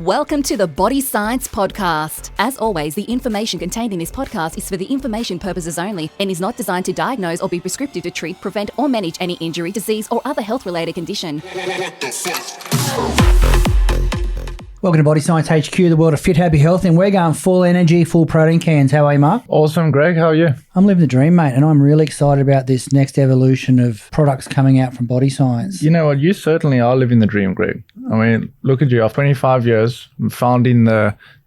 Welcome to the Body Science Podcast. As always, the information contained in this podcast is for the information purposes only and is not designed to diagnose or be prescriptive to treat, prevent, or manage any injury, disease, or other health-related condition. Welcome to Body Science HQ, the world of fit, happy, health, and we're going full energy, full protein cans. How are you, Mark? Awesome, Greg. How are you? I'm living the dream, mate, and I'm really excited about this next evolution of products coming out from Body Science. You know what? You certainly are living the dream, Greg. I mean, look at you. After 25 years, founding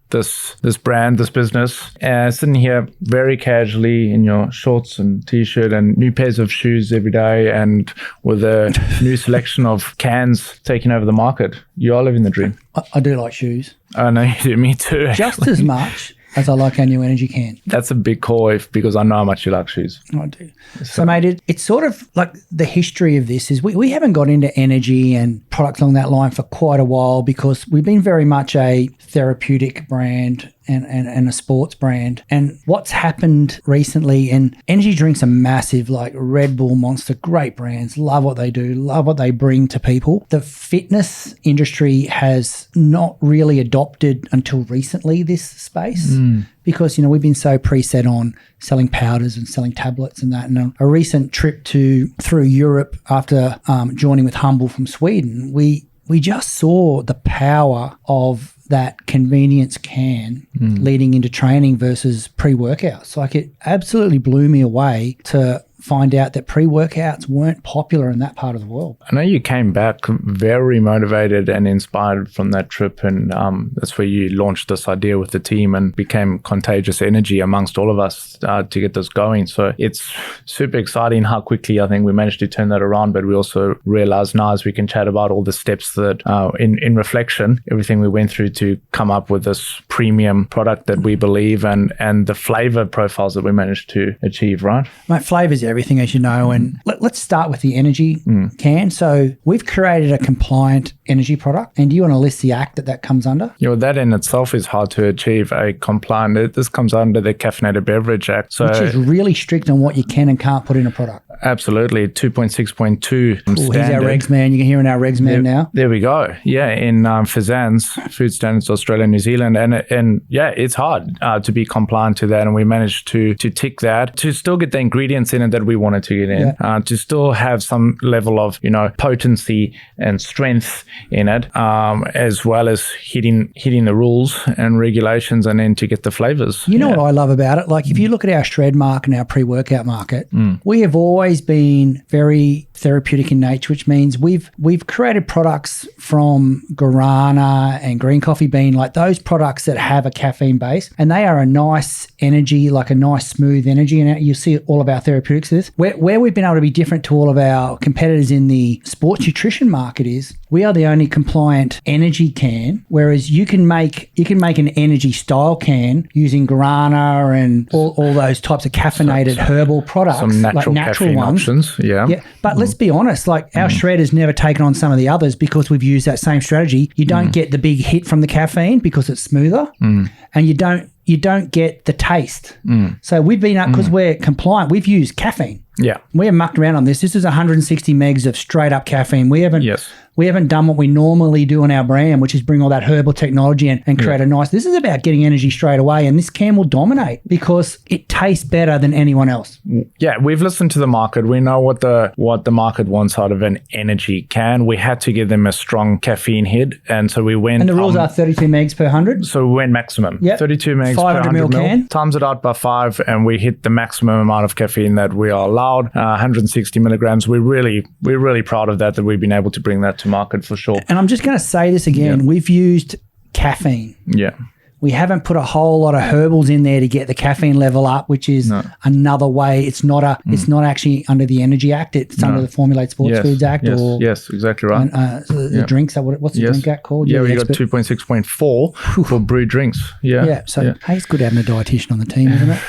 this brand, this business, sitting here very casually in your shorts and t-shirt and new pairs of shoes every day, and with a new selection of cans taking over the market. You are living the dream. I do like shoes. I know you do. Me too. Actually. Just as much as I like our new energy can. That's a big call because I know how much you like shoes. I do. So mate, it's sort of like the history of this is we haven't got into energy and products along that line for quite a while because we've been very much a therapeutic brand and a sports brand. And what's happened recently, and energy drinks are massive, like Red Bull, Monster, great brands, love what they do, love what they bring to people. The fitness industry has not really adopted until recently this space because, you know, we've been so preset on selling powders and selling tablets and that. And a recent trip through Europe after joining with Humble from Sweden, we just saw the power of that convenience can leading into training versus pre-workouts. Like, it absolutely blew me away to find out that pre-workouts weren't popular in that part of the world. I know you came back very motivated and inspired from that trip, and that's where you launched this idea with the team and became contagious energy amongst all of us to get this going. So it's super exciting how quickly I think we managed to turn that around, but we also realized now as we can chat about all the steps that in reflection, everything we went through to come up with this premium product that we believe and the flavor profiles that we managed to achieve, right? Mate, flavors everything, as you know, and let's start with the energy can. So we've created a compliant energy product, and do you want to list the act that comes under? You know, that in itself is hard to achieve. A compliant, this comes under the Caffeinated Beverage Act, so which is really strict on what you can and can't put in a product. Absolutely, 2.6.2 standard. He's our regs man. You can hear in our regs man now. There we go. Yeah, in FSANZ, Food Standards Australia, New Zealand, and yeah, it's hard to be compliant to that, and we managed to tick that, to still get the ingredients in it that we wanted to get in, to still have some level of, you know, potency and strength in it, as well as hitting the rules and regulations, and then to get the flavors. You know what I love about it? Like, if you look at our shred market and our pre-workout market, we have always been very therapeutic in nature, which means we've created products from guarana and green coffee bean, like those products that have a caffeine base, and they are a nice energy, like a nice smooth energy. And you see all of our therapeutics is where we've been able to be different to all of our competitors in the sports nutrition market is we are the only compliant energy can, whereas you can make an energy style can using guarana and all those types of caffeinated herbal products, some natural, like natural ones. Options. Yeah. But let's be honest, like our shred has never taken on some of the others because we've used that same strategy. You don't get the big hit from the caffeine because it's smoother, and you don't get the taste. So we've been up because we're compliant. We've used caffeine. Yeah. We haven't mucked around on this. This is 160 megs of straight up caffeine. We haven't done what we normally do in our brand, which is bring all that herbal technology and create a nice. This is about getting energy straight away, and this can will dominate because it tastes better than anyone else. Yeah, we've listened to the market. We know what the market wants out of an energy can. We had to give them a strong caffeine hit, and so we went. And the rules are 32 megs per 100. So we went maximum. 32 megs 500 per 100 ml can. Times it out by 5, and we hit the maximum amount of caffeine that we are allowed. 160 milligrams. We're really proud of that we've been able to bring that to market for sure. And I'm just going to say this again. We've used caffeine. Yeah. We haven't put a whole lot of herbals in there to get the caffeine level up, which is another way. It's not actually under the Energy Act. It's under the Formulate Sports Foods Act. Yes, exactly right. The drinks. What's the drink act called? Yeah, we got 2.6.4 for brewed drinks. Yeah. So hey, it's good having a dietitian on the team, isn't it?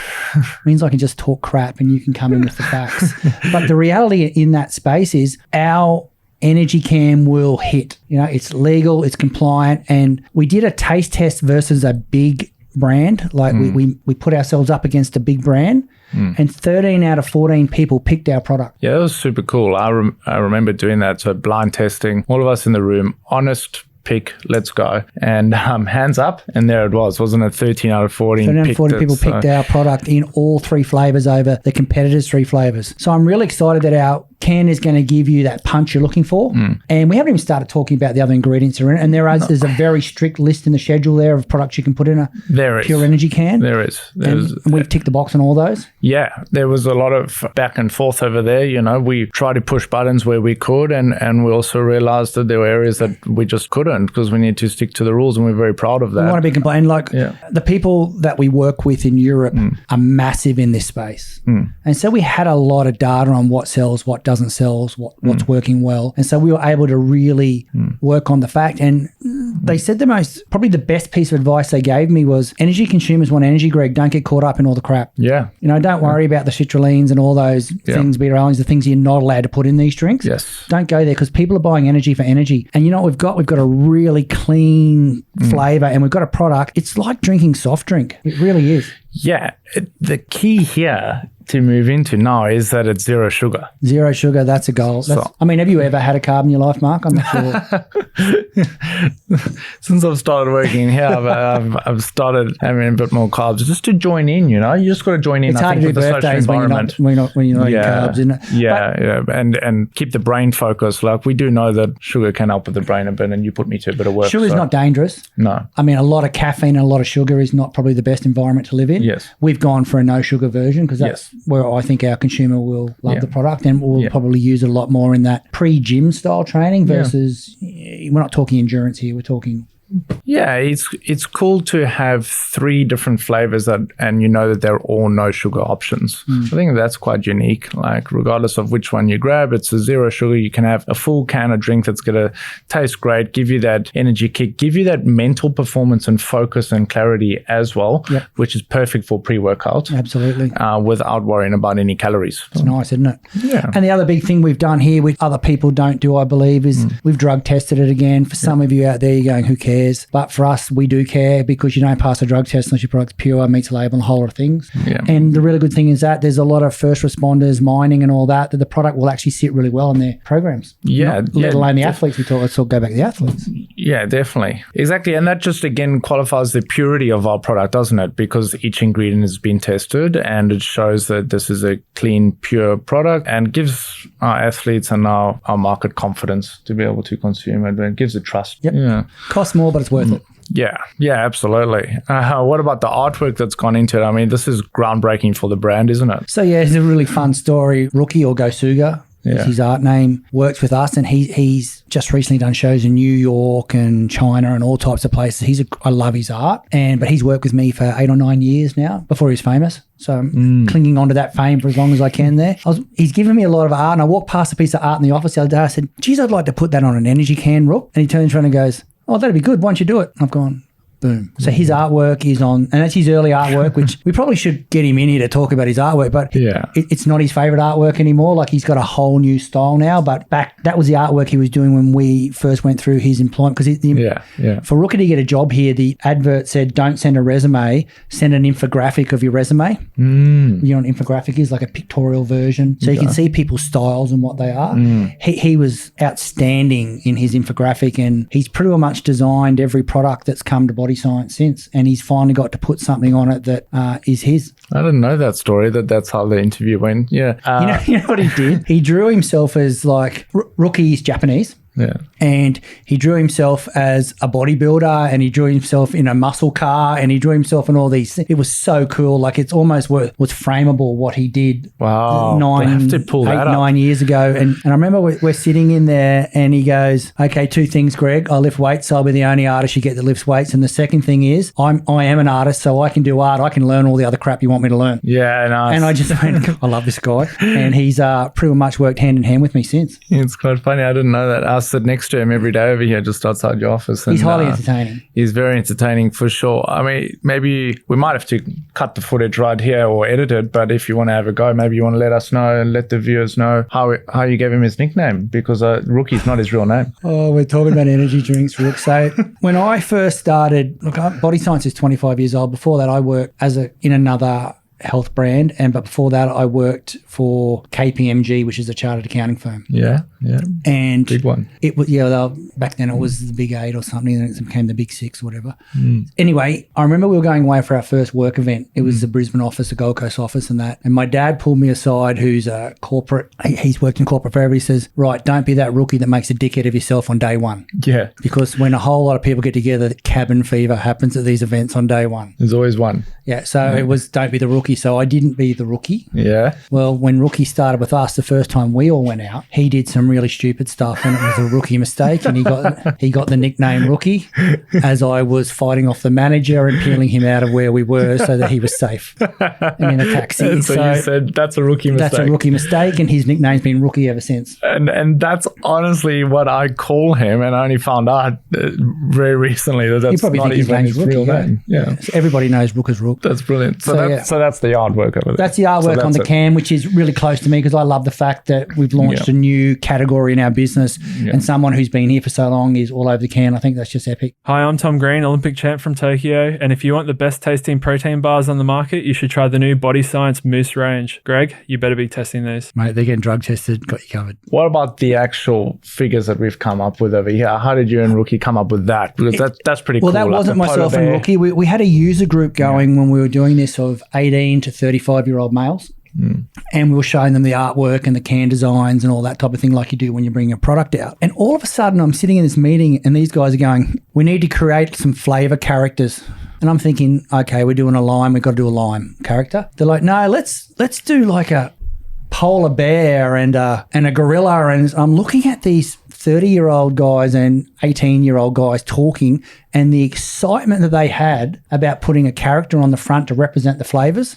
Means I can just talk crap and you can come in with the facts. But the reality in that space is our energy can will hit. You know, it's legal, it's compliant, and we did a taste test versus a big brand. Like we put ourselves up against a big brand, and 13 out of 14 people picked our product. Yeah, that was super cool. I remember doing that. So blind testing, all of us in the room, honest pick, let's go. And hands up, and there it was, wasn't it? 13 out of 14. 13 out of 40 people picked our product in all 3 flavors over the competitors' 3 flavors. So I'm really excited that our can is going to give you that punch you're looking for. And we haven't even started talking about the other ingredients that are in it. And there's a very strict list in the schedule there of products you can put in a pure energy can. There is. And we've ticked the box on all those. Yeah, there was a lot of back and forth over there. You know, we tried to push buttons where we could, and we also realized that there were areas that we just couldn't because we need to stick to the rules, and we're very proud of that. We want to be complained. The people that we work with in Europe are massive in this space. And so we had a lot of data on what sells, what doesn't sell, what's working well. And so we were able to really work on the fact. And they said probably the best piece of advice they gave me was, energy consumers want energy, Greg. Don't get caught up in all the crap. Yeah. You know, don't worry about the citrulines and all those things, beta-alanines, the things you're not allowed to put in these drinks. Yes. Don't go there because people are buying energy for energy. And you know what we've got? We've got a really clean flavor, and we've got a product. It's like drinking soft drink. It really is. Yeah. The key here to move into now is that it's 0 sugar. 0 sugar, that's a goal. Have you ever had a carb in your life, Mark? I'm not sure. Since I've started working here, I've started having a bit more carbs just to join in, you know. You just got to join in, it's hard to do birthdays when you're not eating carbs, isn't it? Yeah, and keep the brain focused. Like, we do know that sugar can help with the brain a bit, and you put me to a bit of work. Sugar's not dangerous. No. I mean, a lot of caffeine and a lot of sugar is not probably the best environment to live in. Yes. We've gone for a no sugar version because that's where I think our consumer will love the product, and we'll probably use it a lot more in that pre-gym style training versus, we're not talking endurance here, we're talking... Yeah, it's cool to have 3 different flavors and you know that they're all no sugar options. I think that's quite unique. Like, regardless of which one you grab, it's a 0 sugar. You can have a full can of drink that's going to taste great, give you that energy kick, give you that mental performance and focus and clarity as well, which is perfect for pre-workout. Absolutely. Without worrying about any calories. It's nice, isn't it? Yeah. And the other big thing we've done here, which other people don't do, I believe, is we've drug tested it again. For some of you out there, you're going, who cares? But for us, we do care because you don't pass a drug test unless your product's pure, meets a label, and a whole lot of things. Yeah. And the really good thing is that there's a lot of first responders, mining and all that the product will actually sit really well in their programs. Let alone the athletes. Let's all go back to the athletes. Yeah, definitely. Exactly. And that just, again, qualifies the purity of our product, doesn't it? Because each ingredient has been tested and it shows that this is a clean, pure product and gives our athletes and our market confidence to be able to consume it. And gives it trust. Yep. Yeah. Costs more, but it's worth it. Yeah, absolutely. What about the artwork that's gone into it? I mean, this is groundbreaking for the brand, isn't it? So, it's a really fun story. Rookie, or Gosuga, is his art name, works with us, and he's just recently done shows in New York and China and all types of places. I love his art, but he's worked with me for 8 or 9 years now before he was famous. So I'm clinging on to that fame for as long as I can there. He's given me a lot of art, and I walked past a piece of art in the office the other day. I said, geez, I'd like to put that on an energy can, Rook. And he turns around and goes, oh, that'd be good. Why don't you do it? I've gone, boom. So his artwork is on, and that's his early artwork, which we probably should get him in here to talk about his artwork, but it's not his favorite artwork anymore. Like, he's got a whole new style now, but that was the artwork he was doing when we first went through his employment. Because for Rookie to get a job here, the advert said, don't send a resume, send an infographic of your resume. You know what an infographic is? Like a pictorial version. So you can see people's styles and what they are. He was outstanding in his infographic, and he's pretty much designed every product that's come to Body Science since, and he's finally got to put something on it that is his. I didn't know that story, that's how the interview went. You know what he did? He drew himself as like Rookie's Japanese. Yeah. And he drew himself as a bodybuilder, and he drew himself in a muscle car, and he drew himself in all these things. It was so cool. Like, it's almost was frameable what he did. Wow. 9 years ago. And I remember we're sitting in there, and he goes, okay, 2 things, Greg. I lift weights, so I'll be the only artist you get that lifts weights. And the second thing is I am an artist, so I can do art. I can learn all the other crap you want me to learn. Yeah, nice. And I just went, I love this guy. And he's pretty much worked hand in hand with me since. It's quite funny. I didn't know that. I sit next to him every day over here, just outside your office. And, he's highly entertaining. He's very entertaining for sure. I mean, maybe we might have to cut the footage right here or edit it, but if you want to have a go, maybe you want to let us know and let the viewers know how you gave him his nickname, because Rookie's not his real name. Oh, we're talking about energy drinks, Rook. So when I first started, Body Science is 25 years old. Before that, I worked in another health brand. But before that, I worked for KPMG, which is a chartered accounting firm. Yeah. And Big one. It was back then it was the Big 8 or something, and it became the Big 6 or whatever. Anyway, I remember we were going away for our first work event. It was the Brisbane office, the Gold Coast office, and that. And my dad pulled me aside, who's a corporate. He's worked in corporate forever. He says, "Right, don't be that rookie that makes a dickhead of yourself on day one." Yeah. Because when a whole lot of people get together, cabin fever happens at these events on day one. There's always one. Yeah. So it was don't be the rookie. So I didn't be the rookie. Yeah. Well, when Rookie started with us, the first time we all went out, he did some really stupid stuff, and it was a rookie mistake, and he got the nickname Rookie as I was fighting off the manager and peeling him out of where we were so that he was safe and in a taxi. And so you said that's a rookie mistake. That's a rookie mistake, and his nickname's been Rookie ever since. And that's honestly what I call him, and I only found out very recently that's not even his real name. Yeah. So everybody knows Rook as Rook. That's brilliant. So that's the artwork over there. That's the artwork on the can, which is really close to me because I love the fact that we've launched a new category in our business, and someone who's been here for so long is all over the can. I think that's just epic. Hi, I'm Tom Green, Olympic champ from Tokyo, and if you want the best tasting protein bars on the market, you should try the new Body Science Moose range. Greg, you better be testing these. Mate, they're getting drug tested. Got you covered. What about the actual figures that we've come up with over here? How did you and Rookie come up with that? Because that's pretty cool. Well, that wasn't myself and Rookie. We had a user group going when we were doing this of 18 to 35-year-old males. And we were showing them the artwork and the can designs and all that type of thing like you do when you bring a product out. And all of a sudden I'm sitting in this meeting and these guys are going, we need to create some flavour characters. And I'm thinking, okay, we're doing a lime. We've got to do a lime character. They're like, no, let's do like a polar bear and a gorilla. And I'm looking at these 30-year-old guys and 18-year-old guys talking and the excitement that they had about putting a character on the front to represent the flavours.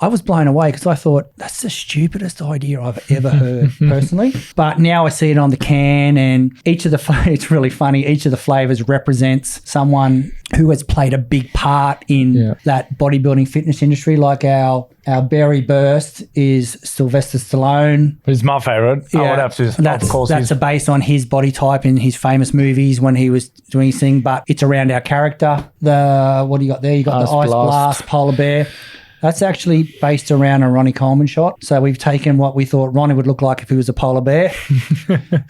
I was blown away because I thought that's the stupidest idea I've ever heard personally. But now I see it on the can, and each of the it's really funny. Each of the flavors represents someone who has played a big part in that bodybuilding fitness industry. Like our Berry Burst is Sylvester Stallone. He's my favorite. Yeah, I would have to. That's based on his body type in his famous movies when he was doing his thing. But it's around our character. What do you got there? You got the Ice Blast polar bear. That's actually based around a Ronnie Coleman shot. So we've taken what we thought Ronnie would look like if he was a polar bear.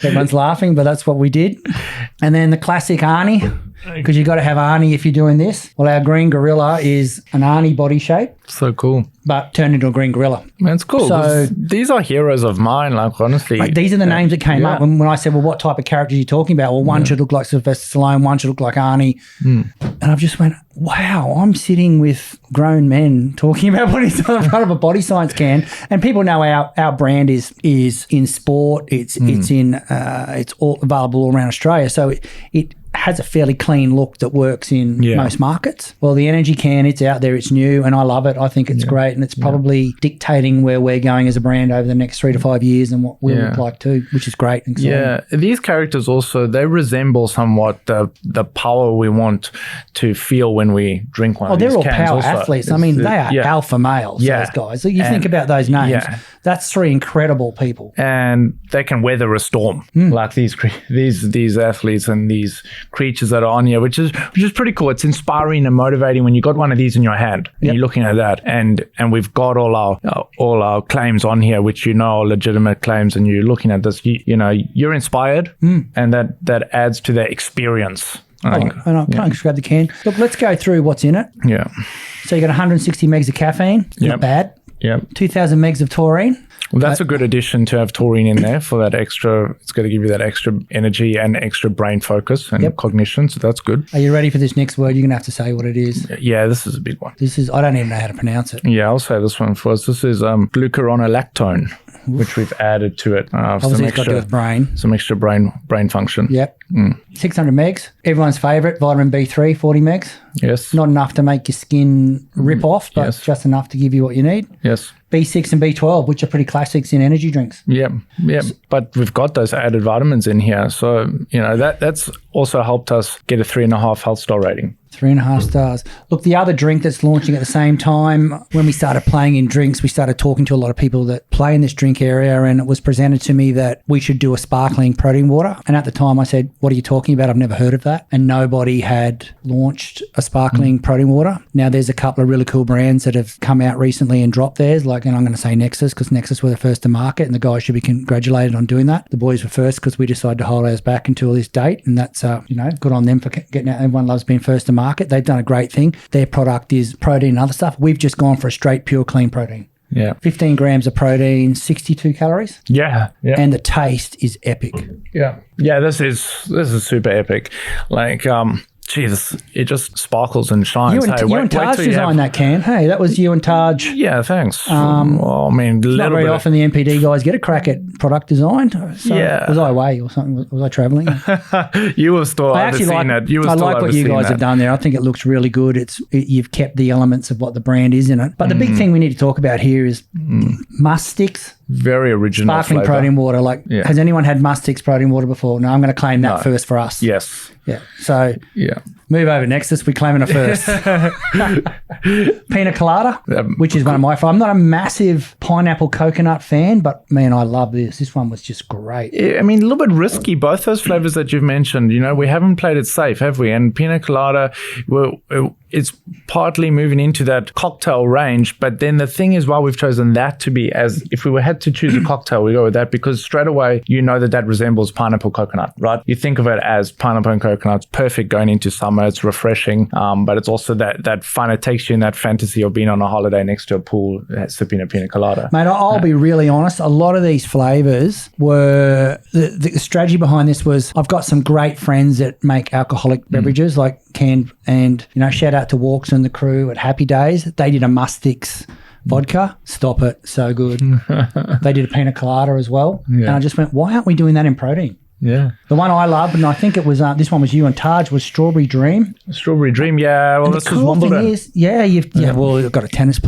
Everyone's laughing, but that's what we did. And then the classic Arnie, because you got to have Arnie if you're doing this. Well, our green gorilla is an Arnie body shape. So cool. But turned into a green gorilla. That's cool. So these are heroes of mine, like honestly. Like, these are the names that came up when I said, well, what type of characters are you talking about? Well, one should look like Sylvester Stallone, one should look like Arnie. And I've just went, wow, I'm sitting with grown men talking about what is on the front of a Body Science can. And people know our brand is in sport. It's all available all around Australia. So it has a fairly clean look that works in most markets. Well, the energy can, it's out there, it's new, and I love it. I think it's great, and it's probably dictating where we're going as a brand over the next 3 to 5 years and what we'll look like too, which is great. And yeah, these characters also, they resemble somewhat the power we want to feel when we drink one of these cans. They're all power athletes. I mean, they are alpha males, those guys. So you think about those names. That's three incredible people. And they can weather a storm, like these athletes and these creatures that are on here, which is pretty cool. It's inspiring and motivating when you got one of these in your hand and you're looking at that, and we've got all our claims on here, which are legitimate claims, and you're looking at this, you're inspired, and that adds to that experience. And I can't just grab the can. Look, let's go through what's in it. Yeah. So you got 160 megs of caffeine. Not bad. Yeah. 2,000 megs of taurine. Well, that's a good addition to have taurine in there for that extra. It's going to give you that extra energy and extra brain focus and cognition. So that's good. Are you ready for this next word? You're going to have to say what it is. Yeah, this is a big one. I don't even know how to pronounce it. Yeah, I'll say this one first. This is glucuronolactone, which we've added to it. Obviously, it's got to do with brain. Some extra brain function. Yep. 600 megs. Everyone's favourite, vitamin B3, 40 megs. Yes. Not enough to make your skin rip off, but just enough to give you what you need. Yes. B6 and B12, which are pretty classics in energy drinks. Yeah. But we've got those added vitamins in here. So, that's also helped us get a 3.5 health star rating. 3.5 stars. Look, the other drink that's launching at the same time, when we started playing in drinks, we started talking to a lot of people that play in this drink area, and it was presented to me that we should do a sparkling protein water. And at the time I said, what are you talking about? I've never heard of that. And nobody had launched a sparkling protein water. Now there's a couple of really cool brands that have come out recently and dropped theirs, and I'm going to say Nexus, because Nexus were the first to market, and the guys should be congratulated on doing that. The boys were first because we decided to hold ours back until this date, and that's good on them for getting out. Everyone loves being first to market. They've done a great thing. Their product is protein and other stuff. We've just gone for a straight, pure, clean protein. Yeah. 15 grams of protein, 62 calories. Yeah. And the taste is epic. Yeah. Yeah, this is super epic. Like, Jesus, it just sparkles and shines. You and Taj designed that can. Hey, that was you and Taj. Yeah, thanks. Well, I mean, not very often the MPD guys get a crack at product design. So yeah. Was I away or something? Was I travelling? You were still overseeing it. I like what you guys have done there. I think it looks really good. You've kept the elements of what the brand is in it. But the big thing we need to talk about here is Must Sticks. Very original sparkling flavor. Protein water. Has anyone had Must Sticks protein water before? No, I'm going to claim that first for us. Yes. Yeah. So yeah. Move over Nexus. We claiming it first. Pina colada, which is one of my favorites. I'm not a massive pineapple coconut fan, but man, I love this. This one was just great. I mean, a little bit risky. Both those flavors that you've mentioned, we haven't played it safe, have we? And pina colada, it's partly moving into that cocktail range. But then the thing is, why we've chosen that to be if we had to choose a cocktail, we go with that because straight away, that resembles pineapple coconut, right? You think of it as pineapple and coconut. It's perfect going into summer. It's refreshing, but it's also that fun. It takes you in that fantasy of being on a holiday next to a pool, sipping a pina colada. Mate, I'll be really honest. A lot of these flavors were the strategy behind this was I've got some great friends that make alcoholic beverages like canned, and shout out to Walks and the crew at Happy Days. They did a Must Sticks vodka. Stop it, so good. They did a pina colada as well, and I just went, why aren't we doing that in protein? Yeah. The one I loved, and I think it was this one was you and Taj, was Strawberry Dream. Strawberry Dream, yeah. Well, this was Wimbledon. Well, we've got a tennis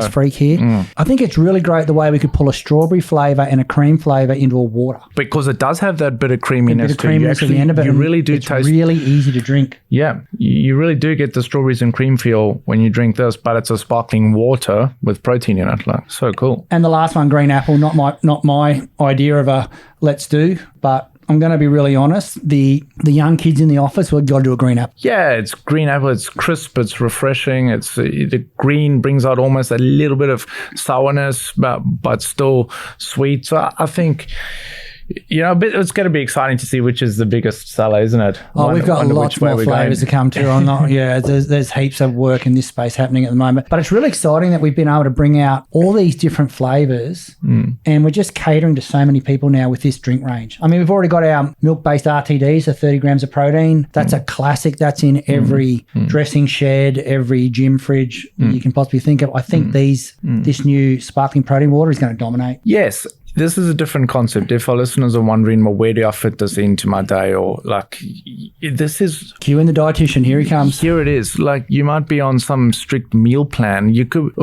freak here. I think it's really great the way we could pull a strawberry flavour and a cream flavour into a water. Because it does have that bit of creaminess. At the end of it. You really do taste. It's really easy to drink. Yeah. You really do get the strawberries and cream feel when you drink this, but it's a sparkling water with protein in it. So cool. And the last one, green apple, not my idea of a let's do, but I'm going to be really honest. The young kids in the office, we've got to do a green apple. Yeah, it's green apple. It's crisp. It's refreshing. It's the green brings out almost a little bit of sourness, but still sweet. So I think it's going to be exciting to see which is the biggest seller, isn't it? We've got lots more flavours to come to. There's heaps of work in this space happening at the moment. But it's really exciting that we've been able to bring out all these different flavours, and we're just catering to so many people now with this drink range. I mean, we've already got our milk-based RTDs, so 30 grams of protein. That's a classic. That's in every dressing shed, every gym fridge you can possibly think of. I think this new sparkling protein water is going to dominate. Yes. This is a different concept. If our listeners are wondering, well, where do I fit this into my day? Or this is... Cue in the dietitian. Here he comes. Here it is. You might be on some strict meal plan. You could,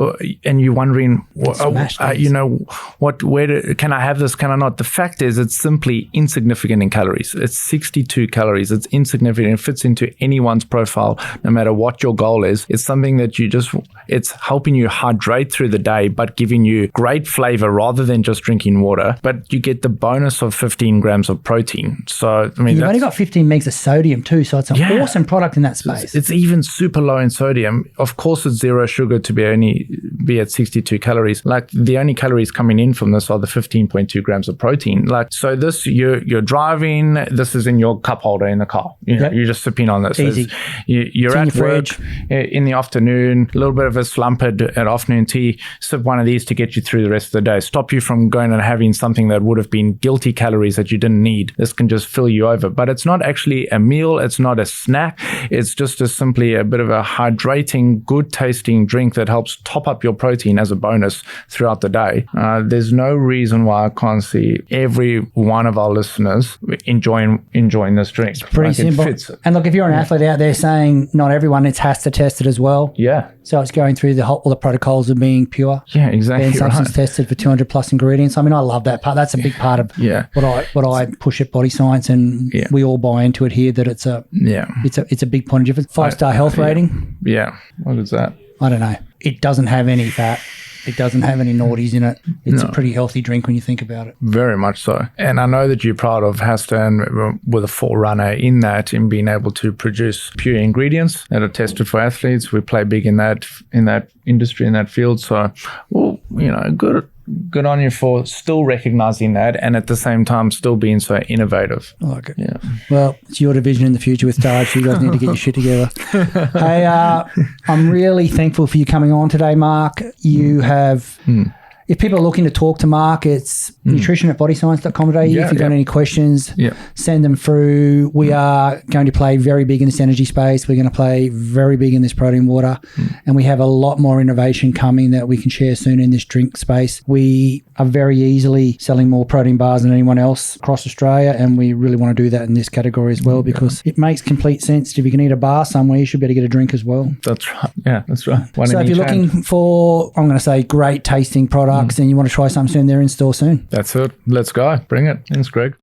and you're wondering, can I have this? Can I not? The fact is, it's simply insignificant in calories. It's 62 calories. It's insignificant. It fits into anyone's profile, no matter what your goal is. It's something that it's helping you hydrate through the day, but giving you great flavor rather than just drinking water, but you get the bonus of 15 grams of protein. So, I mean, you've only got 15 megs of sodium too, so it's an awesome product in that space. It's even super low in sodium. Of course, it's zero sugar to be at 62 calories. The only calories coming in from this are the 15.2 grams of protein. So this, you're driving, this is in your cup holder in the car. You're just sipping on this. Easy. You're at work in the afternoon, a little bit of a slump at afternoon tea, sip one of these to get you through the rest of the day. Stop you from going and having something that would have been guilty calories that you didn't need. This can just fill you over. But it's not actually a meal. It's not a snack. It's just simply a bit of a hydrating, good tasting drink that helps top up your protein as a bonus throughout the day. There's no reason why I can't see every one of our listeners enjoying this drink. It's pretty simple. And look, if you're an athlete out there saying not everyone has to test it as well. Yeah. So it's going through all the protocols of being pure. Yeah, exactly. Being substance tested for 200 plus ingredients. I mean, I love that part. That's a big part of Yeah. what I push at Body Science, and we all buy into it here. That it's a big point of difference. 5-star health rating. Yeah. What is that? I don't know. It doesn't have any fat. It doesn't have any naughties in it. It's a pretty healthy drink when you think about it. Very much so. And I know that you're proud of Haston with a forerunner in that, in being able to produce pure ingredients that are tested for athletes. We play big in that industry, in that field. So, well, good on you for still recognizing that, and at the same time still being so innovative. I like it. Yeah. Well, it's your division in the future with Starch. You guys need to get your shit together. Hey, I'm really thankful for you coming on today, Mark. You have... If people are looking to talk to Mark, it's nutrition@bodyscience.com.au. If you've got any questions, send them through. We are going to play very big in this energy space. We're going to play very big in this protein water. And we have a lot more innovation coming that we can share soon in this drink space. We are very easily selling more protein bars than anyone else across Australia, and we really want to do that in this category as well, because it makes complete sense. If you can eat a bar somewhere, you should be able to get a drink as well. That's right. Yeah, that's right. So if you're looking for, I'm going to say, great tasting products and you want to try something soon, they're in store soon. That's it. Let's go. Bring it. Thanks, Greg.